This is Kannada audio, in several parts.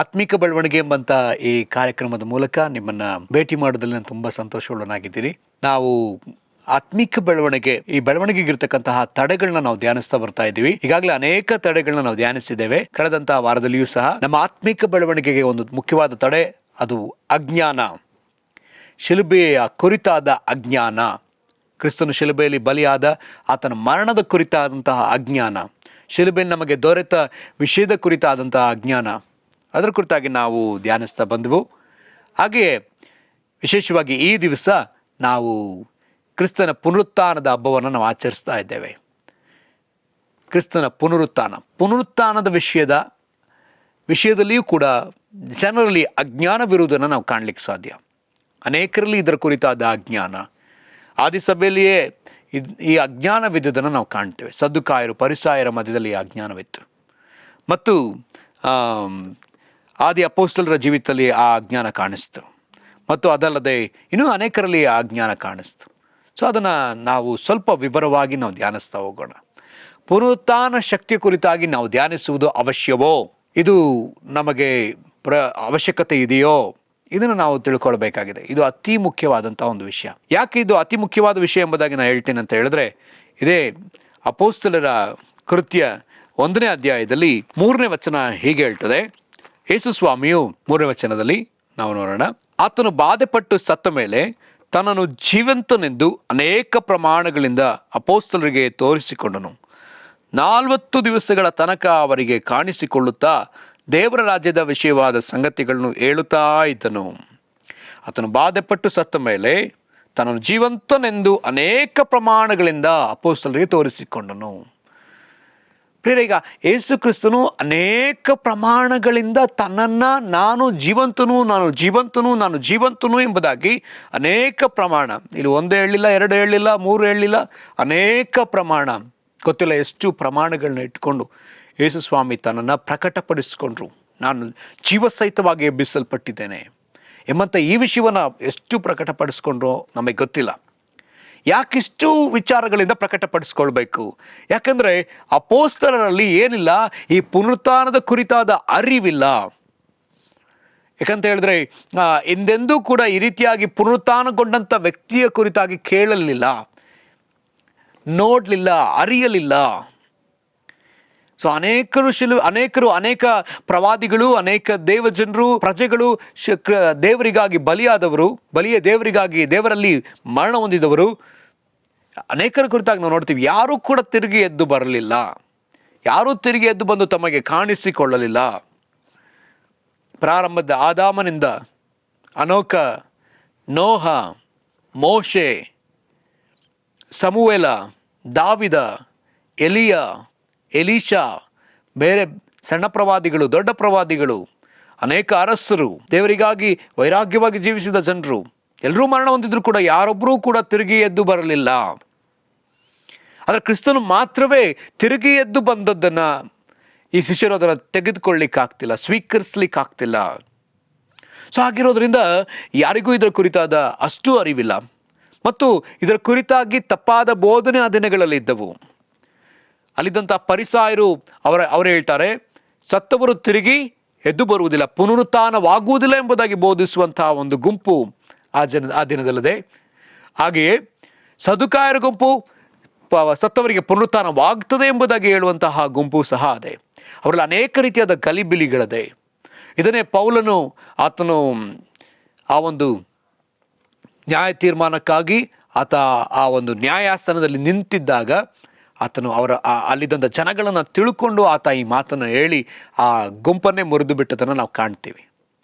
ಆತ್ಮಿಕ ಬೆಳವಣಿಗೆ ಎಂಬಂತ ಈ ಕಾರ್ಯಕ್ರಮದ ಮೂಲಕ ನಿಮ್ಮನ್ನ ಭೇಟಿ ಮಾಡೋದ್ರಲ್ಲಿ ನಾನು ತುಂಬಾ ಸಂತೋಷವುಳ್ಳನಾಗಿದ್ದೀನಿ. ನಾವು ಆತ್ಮಿಕ ಬೆಳವಣಿಗೆ, ಈ ಬೆಳವಣಿಗೆಗಿರ್ತಕ್ಕಂತಹ ತಡೆಗಳನ್ನ ನಾವು ಧ್ಯಾನಿಸ್ತಾ ಬರ್ತಾ ಇದ್ದೀವಿ. ಈಗಾಗಲೇ ಅನೇಕ ತಡೆಗಳನ್ನ ನಾವು ಧ್ಯಾನಿಸಿದ್ದೇವೆ. ಕಳೆದಂತಹ ವಾರದಲ್ಲಿಯೂ ಸಹ ನಮ್ಮ ಆತ್ಮಿಕ ಬೆಳವಣಿಗೆಗೆ ಒಂದು ಮುಖ್ಯವಾದ ತಡೆ, ಅದು ಅಜ್ಞಾನ, ಶಿಲುಬೆಯ ಕುರಿತಾದ ಅಜ್ಞಾನ, ಕ್ರಿಸ್ತನು ಶಿಲುಬೆಯಲ್ಲಿ ಬಲಿಯಾದ ಆತನ ಮರಣದ ಕುರಿತಾದಂತಹ ಅಜ್ಞಾನ, ಶಿಲುಬೆಯಲ್ಲಿ ನಮಗೆ ದೊರೆತ ವಿಷಯದ ಕುರಿತಾದಂತಹ ಅಜ್ಞಾನ, ಅದರ ಕುರಿತಾಗಿ ನಾವು ಧ್ಯಾನಿಸ್ತಾ ಬಂದೆವು. ಹಾಗೆಯೇ ವಿಶೇಷವಾಗಿ ಈ ದಿವಸ ನಾವು ಕ್ರಿಸ್ತನ ಪುನರುತ್ಥಾನದ ಹಬ್ಬವನ್ನು ನಾವು ಆಚರಿಸ್ತಾ ಇದ್ದೇವೆ. ಕ್ರಿಸ್ತನ ಪುನರುತ್ಥಾನದ ವಿಷಯದಲ್ಲಿಯೂ ಕೂಡ ಜನರಲ್ಲಿ ಅಜ್ಞಾನವಿರುವುದನ್ನು ನಾವು ಕಾಣಲಿಕ್ಕೆ ಸಾಧ್ಯ. ಅನೇಕರಲ್ಲಿ ಇದರ ಕುರಿತಾದ ಅಜ್ಞಾನ, ಆದಿಸಭೆಯಲ್ಲಿಯೇ ಈ ಅಜ್ಞಾನವಿದ್ದುದನ್ನು ನಾವು ಕಾಣ್ತೇವೆ. ಸದ್ದುಕಾಯರು, ಪರಿಸಾಯರ ಮಧ್ಯದಲ್ಲಿ ಈ ಅಜ್ಞಾನವಿತ್ತು. ಮತ್ತು ಆದಿ ಅಪೊಸ್ತಲರ ಜೀವಿತದಲ್ಲಿ ಆ ಅಜ್ಞಾನ ಕಾಣಿಸ್ತು. ಮತ್ತು ಅದಲ್ಲದೆ ಇನ್ನೂ ಅನೇಕರಲ್ಲಿ ಆ ಅಜ್ಞಾನ ಕಾಣಿಸ್ತು. ಸೊ ಅದನ್ನು ನಾವು ಸ್ವಲ್ಪ ವಿವರವಾಗಿ ನಾವು ಧ್ಯಾನಿಸ್ತಾ ಹೋಗೋಣ. ಪುನರುತ್ಥಾನ ಶಕ್ತಿಯ ಕುರಿತಾಗಿ ನಾವು ಧ್ಯಾನಿಸುವುದು ಅವಶ್ಯವೋ, ಇದು ನಮಗೆ ಅವಶ್ಯಕತೆ ಇದೆಯೋ, ಇದನ್ನು ನಾವು ತಿಳ್ಕೊಳ್ಬೇಕಾಗಿದೆ. ಇದು ಅತಿ ಮುಖ್ಯವಾದಂಥ ಒಂದು ವಿಷಯ. ಯಾಕೆ ಇದು ಅತಿ ಮುಖ್ಯವಾದ ವಿಷಯ ಎಂಬುದಾಗಿ ನಾನು ಹೇಳ್ತೇನೆ ಅಂತ ಹೇಳಿದ್ರೆ, ಇದೇ ಅಪೊಸ್ತಲರ ಕೃತ್ಯ 1ನೇ ಅಧ್ಯಾಯದಲ್ಲಿ 3ನೇ ವಚನ ಹೀಗೆ ಹೇಳ್ತದೆ. ಯೇಸು ಸ್ವಾಮಿಯು 3ನೇ ವಚನದಲ್ಲಿ ನಾವು ನೋಡೋಣ. ಆತನು ಬಾಧೆಪಟ್ಟು ಸತ್ತ ಮೇಲೆ ತನ್ನನ್ನು ಜೀವಂತನೆಂದು ಅನೇಕ ಪ್ರಮಾಣಗಳಿಂದ ಅಪೊಸ್ತಲರಿಗೆ ತೋರಿಸಿಕೊಂಡನು. 40 ದಿವಸಗಳ ತನಕ ಅವರಿಗೆ ಕಾಣಿಸಿಕೊಳ್ಳುತ್ತಾ ದೇವರ ರಾಜ್ಯದ ವಿಷಯವಾದ ಸಂಗತಿಗಳನ್ನು ಹೇಳುತ್ತಾ ಇದ್ದನು. ಆತನು ಬಾಧೆಪಟ್ಟು ಸತ್ತ ಮೇಲೆ ತನ್ನನ್ನು ಜೀವಂತನೆಂದು ಅನೇಕ ಪ್ರಮಾಣಗಳಿಂದ ಅಪೊಸ್ತಲರಿಗೆ ತೋರಿಸಿಕೊಂಡನು. ಈಗ ಯೇಸು ಕ್ರಿಸ್ತನು ಅನೇಕ ಪ್ರಮಾಣಗಳಿಂದ ತನ್ನನ್ನು ನಾನು ಜೀವಂತನು ಎಂಬುದಾಗಿ ಅನೇಕ ಪ್ರಮಾಣ, ಇಲ್ಲಿ 1 ಹೇಳಿಲ್ಲ, 2 ಹೇಳಿಲ್ಲ, 3 ಹೇಳಿಲ್ಲ, ಅನೇಕ ಪ್ರಮಾಣ, ಗೊತ್ತಿಲ್ಲ ಎಷ್ಟು ಪ್ರಮಾಣಗಳನ್ನ ಇಟ್ಕೊಂಡು ಯೇಸು ಸ್ವಾಮಿ ತನ್ನನ್ನು ಪ್ರಕಟಪಡಿಸಿಕೊಂಡ್ರು. ನಾನು ಜೀವಸಹಿತವಾಗಿ ಎಬ್ಬಿಸಲ್ಪಟ್ಟಿದ್ದೇನೆ ಎಂಬಂಥ ಈ ವಿಷಯವನ್ನು ಎಷ್ಟು ಪ್ರಕಟಪಡಿಸ್ಕೊಂಡ್ರೋ ನಮಗೆ ಗೊತ್ತಿಲ್ಲ. ಯಾಕಿಷ್ಟು ವಿಚಾರಗಳಿಂದ ಪ್ರಕಟಪಡಿಸ್ಕೊಳ್ಬೇಕು? ಯಾಕಂದರೆ ಅಪೊಸ್ತಲರಲ್ಲಿ ಏನಿಲ್ಲ, ಈ ಪುನರುತ್ಥಾನದ ಕುರಿತಾದ ಅರಿವಿಲ್ಲ. ಯಾಕಂತ ಹೇಳಿದ್ರೆ ಎಂದೆಂದೂ ಕೂಡ ಈ ರೀತಿಯಾಗಿ ಪುನರುತ್ಥಾನಗೊಂಡಂಥ ವ್ಯಕ್ತಿಯ ಕುರಿತಾಗಿ ಕೇಳಲಿಲ್ಲ, ನೋಡಲಿಲ್ಲ, ಅರಿಯಲಿಲ್ಲ. ಸೊ ಅನೇಕ ಪ್ರವಾದಿಗಳು, ಅನೇಕ ದೇವಜನರು, ಪ್ರಜೆಗಳು, ದೇವರಿಗಾಗಿ ಬಲಿಯಾದವರು, ದೇವರಲ್ಲಿ ಮರಣ ಹೊಂದಿದವರು, ಅನೇಕರ ಕುರಿತಾಗಿ ನಾವು ನೋಡ್ತೀವಿ. ಯಾರೂ ಕೂಡ ತಿರುಗಿ ಎದ್ದು ಬರಲಿಲ್ಲ, ಯಾರೂ ತಿರುಗಿ ಎದ್ದು ಬಂದು ತಮಗೆ ಕಾಣಿಸಿಕೊಳ್ಳಲಿಲ್ಲ. ಪ್ರಾರಂಭದ ಆದಾಮನಿಂದ ಅನೋಕ, ನೋಹ, ಮೋಶೆ, ಸಮುವೇಲ, ದಾವಿದ, ಎಲೀಷಾ, ಬೇರೆ ಸಣ್ಣ ಪ್ರವಾದಿಗಳು, ದೊಡ್ಡ ಪ್ರವಾದಿಗಳು, ಅನೇಕ ಅರಸರು, ದೇವರಿಗಾಗಿ ವೈರಾಗ್ಯವಾಗಿ ಜೀವಿಸಿದ ಜನರು ಎಲ್ಲರೂ ಮರಣ ಹೊಂದಿದ್ರು ಕೂಡ ಯಾರೊಬ್ಬರೂ ಕೂಡ ತಿರುಗಿ ಎದ್ದು ಬರಲಿಲ್ಲ. ಆದರೆ ಕ್ರಿಸ್ತನು ಮಾತ್ರವೇ ತಿರುಗಿ ಎದ್ದು ಬಂದದ್ದನ್ನು ಈ ಶಿಷ್ಯರು ಅದನ್ನು ತೆಗೆದುಕೊಳ್ಳಿಕ್ಕಾಗ್ತಿಲ್ಲ, ಸ್ವೀಕರಿಸ್ಲಿಕ್ಕಾಗ್ತಿಲ್ಲ. ಸೊ ಆಗಿರೋದ್ರಿಂದ ಯಾರಿಗೂ ಇದರ ಕುರಿತಾದ ಅಷ್ಟು ಅರಿವಿಲ್ಲ. ಮತ್ತು ಇದರ ಕುರಿತಾಗಿ ತಪ್ಪಾದ ಬೋಧನೆ ಆ ದಿನಗಳಲ್ಲಿ ಇದ್ದವು. ಅಲ್ಲಿದ್ದಂಥ ಪರಿಸಾಯರು ಅವರು ಹೇಳ್ತಾರೆ, ಸತ್ತವರು ತಿರುಗಿ ಎದ್ದು ಬರುವುದಿಲ್ಲ, ಪುನರುತ್ಥಾನವಾಗುವುದಿಲ್ಲ ಎಂಬುದಾಗಿ ಬೋಧಿಸುವಂತಹ ಒಂದು ಗುಂಪು ಆ ದಿನದಲ್ಲದೆ. ಹಾಗೆಯೇ ಸದುಕಾಯರ ಗುಂಪು ಸತ್ತವರಿಗೆ ಪುನರುತ್ಥಾನವಾಗ್ತದೆ ಎಂಬುದಾಗಿ ಹೇಳುವಂತಹ ಗುಂಪು ಸಹ ಅದೇ. ಅವರಲ್ಲಿ ಅನೇಕ ರೀತಿಯಾದ ಗಲಿಬಿಲಿಗಳದೆ. ಇದನ್ನೇ ಪೌಲನು ಆತನು ಆ ಒಂದು ನ್ಯಾಯ ತೀರ್ಮಾನಕ್ಕಾಗಿ ಆ ಒಂದು ನ್ಯಾಯಾಸನದಲ್ಲಿ ನಿಂತಿದ್ದಾಗ ಆತನು ಅಲ್ಲಿದ್ದಂಥ ಜನಗಳನ್ನು ತಿಳ್ಕೊಂಡು ಆತ ಈ ಮಾತನ್ನು ಹೇಳಿ ಆ ಗುಂಪನ್ನೇ ಮುರಿದು ಬಿಟ್ಟದನ್ನು ನಾವು ಕಾಣ್ತೀವಿ.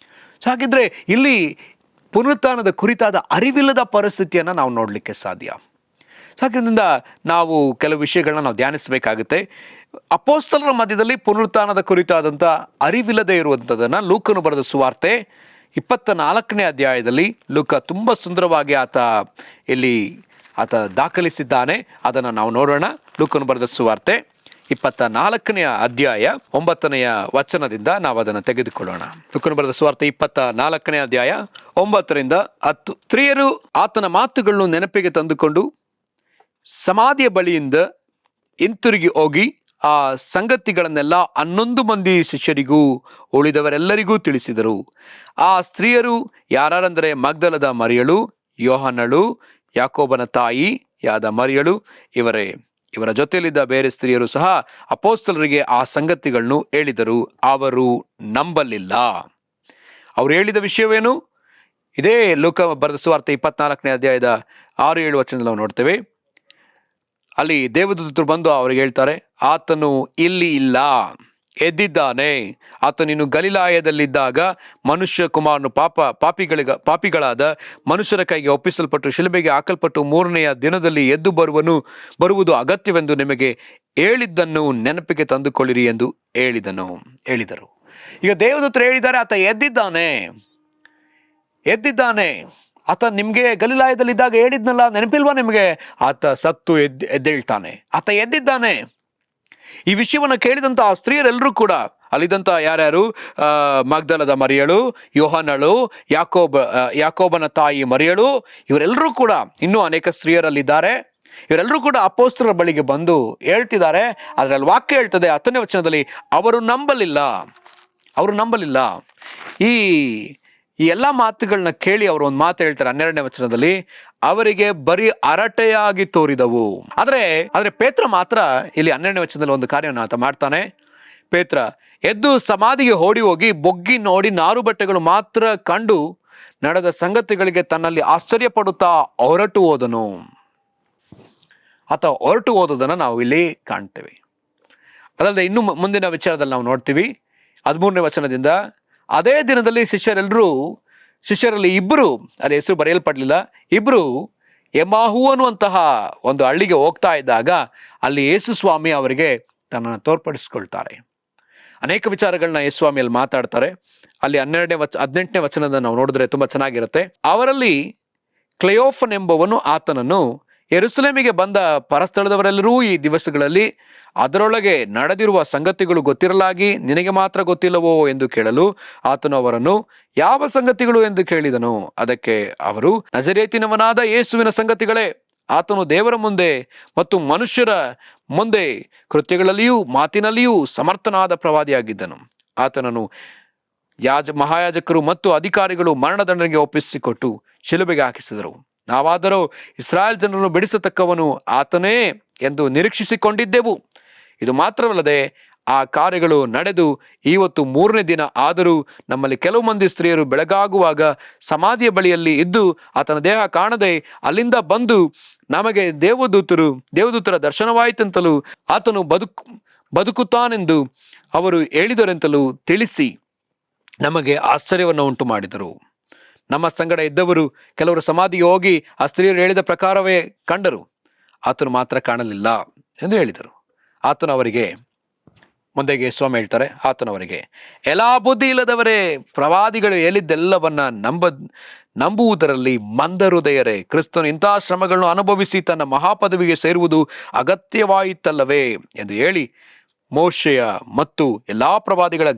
ಸೊ ಹಾಗಿದ್ರೆ ಇಲ್ಲಿ ಪುನರುತ್ಥಾನದ ಕುರಿತಾದ ಅರಿವಿಲ್ಲದ ಪರಿಸ್ಥಿತಿಯನ್ನು ನಾವು ನೋಡಲಿಕ್ಕೆ ಸಾಧ್ಯ. ಸೊ ಹಾಗಿದ್ದರಿಂದ ನಾವು ಕೆಲವು ವಿಷಯಗಳನ್ನ ನಾವು ಧ್ಯಾನಿಸಬೇಕಾಗುತ್ತೆ. ಅಪೊಸ್ತಲರ ಮಧ್ಯದಲ್ಲಿ ಪುನರುತ್ಥಾನದ ಕುರಿತಾದಂಥ ಅರಿವಿಲ್ಲದೆ ಇರುವಂಥದ್ದನ್ನು ಲೂಕನು ಬರೆದ ಸುವಾರ್ತೆ 24ನೇ ಅಧ್ಯಾಯದಲ್ಲಿ ಲೂಕ ತುಂಬ ಸುಂದರವಾಗಿ ಆತ ದಾಖಲಿಸಿದ್ದಾನೆ. ಅದನ್ನು ನಾವು ನೋಡೋಣ. ಲೂಕನು ಬರೆದ ಸುವಾರ್ತೆ 24ನೇ ಅಧ್ಯಾಯ 9ನೇ ವಚನದಿಂದ ನಾವು ಅದನ್ನು ತೆಗೆದುಕೊಳ್ಳೋಣ. ಲೂಕನು ಬರೆದ ಸುವಾರ್ತೆ 24ನೇ ಅಧ್ಯಾಯ 9ರಿಂದ 10. ಸ್ತ್ರೀಯರು ಆತನ ಮಾತುಗಳನ್ನು ನೆನಪಿಗೆ ತಂದುಕೊಂಡು ಸಮಾಧಿಯ ಬಳಿಯಿಂದ ಹಿಂತಿರುಗಿ ಹೋಗಿ ಆ ಸಂಗತಿಗಳನ್ನೆಲ್ಲ 11 ಮಂದಿ ಶಿಷ್ಯರಿಗೂ ಉಳಿದವರೆಲ್ಲರಿಗೂ ತಿಳಿಸಿದರು. ಆ ಸ್ತ್ರೀಯರು ಯಾರಂದರೆ ಮಗ್ದಲದ ಮರಿಯಳು, ಯೋಹನಳು, ಯಾಕೋಬನ ತಾಯಿಯಾದ ಮರಿಯಳು ಇವರೇ. ಇವರ ಜೊತೆಯಲ್ಲಿದ್ದ ಬೇರೆ ಸ್ತ್ರೀಯರು ಸಹ ಅಪೊಸ್ತಲರಿಗೆ ಆ ಸಂಗತಿಗಳನ್ನು ಹೇಳಿದರು. ಅವರು ನಂಬಲಿಲ್ಲ. ಅವರು ಹೇಳಿದ ವಿಷಯವೇನು? ಇದೇ ಲೂಕ ಬರೆದ ಸುವಾರ್ತೆ 24ನೇ ಅಧ್ಯಾಯದ 6-7 ವಚನದಲ್ಲಿ ನಾವು ನೋಡ್ತೇವೆ. ಅಲ್ಲಿ ದೇವದೂತರು ಬಂದು ಅವರಿಗೆ ಹೇಳ್ತಾರೆ, ಆತನು ಇಲ್ಲಿ ಇಲ್ಲ, ಎದ್ದಿದ್ದಾನೆ. ಆತನು ಇನ್ನು ಗಲಿಲಾಯದಲ್ಲಿದ್ದಾಗ ಮನುಷ್ಯ ಕುಮಾರನು ಪಾಪಿಗಳಾದ ಮನುಷ್ಯರ ಕೈಗೆ ಒಪ್ಪಿಸಲ್ಪಟ್ಟು ಶಿಲುಬೆಗೆ ಹಾಕಲ್ಪಟ್ಟು 3ನೆಯ ದಿನದಲ್ಲಿ ಎದ್ದು ಬರುವುದು ಅಗತ್ಯವೆಂದು ನಿಮಗೆ ಹೇಳಿದ್ದನ್ನು ನೆನಪಿಗೆ ತಂದುಕೊಳ್ಳಿರಿ ಎಂದು ಹೇಳಿದರು. ಈಗ ದೇವದೂತರು ಹೇಳಿದ್ದಾರೆ, ಆತ ಎದ್ದಿದ್ದಾನೆ. ಆತ ನಿಮ್ಗೆ ಗಲಿಲಾಯದಲ್ಲಿದ್ದಾಗ ಹೇಳಿದ್ನಲ್ಲ, ನೆನಪಿಲ್ವಾ ನಿಮಗೆ? ಆತ ಸತ್ತು ಎದ್ದೇಳ್ತಾನೆ, ಆತ ಎದ್ದಿದ್ದಾನೆ. ಈ ವಿಷಯವನ್ನು ಕೇಳಿದಂತ ಆ ಸ್ತ್ರೀಯರೆಲ್ಲರೂ ಕೂಡ, ಅಲ್ಲಿದ್ದಂತ ಯಾರ್ಯಾರು, ಮಗ್ದಲದ ಮರಿಯಳು, ಯೋಹನಳು, ಯಾಕೋಬನ ತಾಯಿ ಮರಿಯಳು, ಇವರೆಲ್ಲರೂ ಕೂಡ, ಇನ್ನೂ ಅನೇಕ ಸ್ತ್ರೀಯರಲ್ಲಿದ್ದಾರೆ. ಇವರೆಲ್ಲರೂ ಕೂಡ ಅಪೊಸ್ತಲರ ಬಳಿಗೆ ಬಂದು ಹೇಳ್ತಿದ್ದಾರೆ. ಅದರಲ್ಲಿ ವಾಕ್ಯ ಹೇಳ್ತದೆ 10ನೇ ವಚನದಲ್ಲಿ, ಅವರು ನಂಬಲಿಲ್ಲ. ಈ ಎಲ್ಲ ಮಾತುಗಳನ್ನ ಕೇಳಿ ಅವರು ಒಂದು ಮಾತು ಹೇಳ್ತಾರೆ 12ನೇ ವಚನದಲ್ಲಿ, ಅವರಿಗೆ ಬರೀ ಹರಟೆಯಾಗಿ ತೋರಿದವು. ಆದ್ರೆ ಪೇತ್ರ ಮಾತ್ರ ಇಲ್ಲಿ 12ನೇ ವಚನದಲ್ಲಿ ಒಂದು ಕಾರ್ಯವನ್ನು ಆತ ಮಾಡ್ತಾನೆ. ಪೇತ್ರ ಎದ್ದು ಸಮಾಧಿಗೆ ಓಡಿ ಹೋಗಿ ಬೊಗ್ಗಿ ನೋಡಿ ನಾರು ಬಟ್ಟೆಗಳು ಮಾತ್ರ ಕಂಡು ನಡೆದ ಸಂಗತಿಗಳಿಗೆ ತನ್ನಲ್ಲಿ ಆಶ್ಚರ್ಯಪಡುತ್ತಾ ಹೊರಟು ಹೋದದನ್ನು ನಾವು ಇಲ್ಲಿ ಕಾಣ್ತೇವೆ. ಅದಲ್ಲದೆ ಇನ್ನು ಮುಂದಿನ ವಿಚಾರದಲ್ಲಿ ನಾವು ನೋಡ್ತೀವಿ 13ನೇ ವಚನದಿಂದ, ಅದೇ ದಿನದಲ್ಲಿ ಶಿಷ್ಯರಲ್ಲಿ ಇಬ್ಬರು, ಅಲ್ಲಿ ಹೆಸರು ಬರೆಯಲ್ಪಡಲಿಲ್ಲ, ಇಬ್ಬರು ಎಮಾಹು ಅನ್ನುವಂತಹ ಒಂದು ಹಳ್ಳಿಗೆ ಹೋಗ್ತಾ ಇದ್ದಾಗ ಅಲ್ಲಿ ಯೇಸು ಸ್ವಾಮಿ ಅವರಿಗೆ ತನ್ನನ್ನು ತೋರ್ಪಡಿಸ್ಕೊಳ್ತಾರೆ. ಅನೇಕ ವಿಚಾರಗಳನ್ನ ಯೇಸು ಸ್ವಾಮಿಯಲ್ಲಿ ಮಾತಾಡ್ತಾರೆ. ಅಲ್ಲಿ 18ನೇ ವಚನದ ನಾವು ನೋಡಿದ್ರೆ ತುಂಬಾ ಚೆನ್ನಾಗಿರುತ್ತೆ. ಅವರಲ್ಲಿ ಕ್ಲೆಯೋಫನ್ ಎಂಬವನು ಆತನನ್ನು, ಯೆರೂಸಲೇಮಿಗೆ ಬಂದ ಪರಸ್ಥಳದವರೆಲ್ಲರೂ ಈ ದಿವಸಗಳಲ್ಲಿ ಅದರೊಳಗೆ ನಡೆದಿರುವ ಸಂಗತಿಗಳು ಗೊತ್ತಿರಲಾಗಿ ನಿನಗೆ ಮಾತ್ರ ಗೊತ್ತಿಲ್ಲವೋ ಎಂದು ಕೇಳಲು, ಆತನು ಅವರನ್ನು, ಯಾವ ಸಂಗತಿಗಳು ಎಂದು ಕೇಳಿದನು. ಅದಕ್ಕೆ ಅವರು, ನಜರೇತಿನವನಾದ ಯೇಸುವಿನ ಸಂಗತಿಗಳೇ. ಆತನು ದೇವರ ಮುಂದೆ ಮತ್ತು ಮನುಷ್ಯರ ಮುಂದೆ ಕೃತ್ಯಗಳಲ್ಲಿಯೂ ಮಾತಿನಲ್ಲಿಯೂ ಸಮರ್ಥನಾದ ಪ್ರವಾದಿಯಾಗಿದ್ದನು. ಆತನನ್ನು ಮಹಾಯಾಜಕರು ಮತ್ತು ಅಧಿಕಾರಿಗಳು ಮರಣದಂಡನೆಗೆ ಒಪ್ಪಿಸಿಕೊಟ್ಟು ಶಿಲುಬೆಗೆ ಹಾಕಿಸಿದರು. ನಾವಾದರೂ ಇಸ್ರಾಯೇಲ್ ಜನರನ್ನು ಬಿಡಿಸತಕ್ಕವನು ಆತನೇ ಎಂದು ನಿರೀಕ್ಷಿಸಿಕೊಂಡಿದ್ದೆವು. ಇದು ಮಾತ್ರವಲ್ಲದೆ ಆ ಕಾರ್ಯಗಳು ನಡೆದು ಇವತ್ತು 3ನೇ ದಿನ ಆದರೂ ನಮ್ಮಲ್ಲಿ ಕೆಲವು ಮಂದಿ ಸ್ತ್ರೀಯರು ಬೆಳಗಾಗುವಾಗ ಸಮಾಧಿಯ ಬಳಿಯಲ್ಲಿ ಇದ್ದು ಆತನ ದೇಹ ಕಾಣದೆ ಅಲ್ಲಿಂದ ಬಂದು ನಮಗೆ ದೇವದೂತರ ದರ್ಶನವಾಯಿತೆಂತಲೂ ಆತನು ಬದುಕುತ್ತಾನೆಂದು ಅವರು ಹೇಳಿದರೆಂತಲೂ ತಿಳಿಸಿ ನಮಗೆ ಆಶ್ಚರ್ಯವನ್ನು ಉಂಟು ಮಾಡಿದರು. ನಮ್ಮ ಸಂಗಡ ಇದ್ದವರು ಕೆಲವರು ಸಮಾಧಿಗೆ ಹೋಗಿ ಆ ಸ್ತ್ರೀಯರು ಹೇಳಿದ ಪ್ರಕಾರವೇ ಕಂಡರು, ಆತನು ಮಾತ್ರ ಕಾಣಲಿಲ್ಲ ಎಂದು ಹೇಳಿದರು. ಆತನು ಅವರಿಗೆ, ಮುಂದೆಗೆ ಸ್ವಾಮಿ ಹೇಳ್ತಾರೆ, ಆತನವರಿಗೆ, ಎಲ್ಲಾ ಬುದ್ಧಿ ಇಲ್ಲದವರೇ, ಪ್ರವಾದಿಗಳು ಹೇಳಿದ್ದೆಲ್ಲವನ್ನ ನಂಬುವುದರಲ್ಲಿ ಮಂದ ಹೃದಯರೇ, ಕ್ರಿಸ್ತನು ಇಂತಹ ಶ್ರಮಗಳನ್ನು ಅನುಭವಿಸಿ ತನ್ನ ಮಹಾಪದವಿಗೆ ಸೇರುವುದು ಅಗತ್ಯವಾಯಿತಲ್ಲವೇ ಎಂದು ಹೇಳಿ ಮೋಶೆಯ ಮತ್ತು ಎಲ್ಲಾ ಪ್ರವಾದಿಗಳ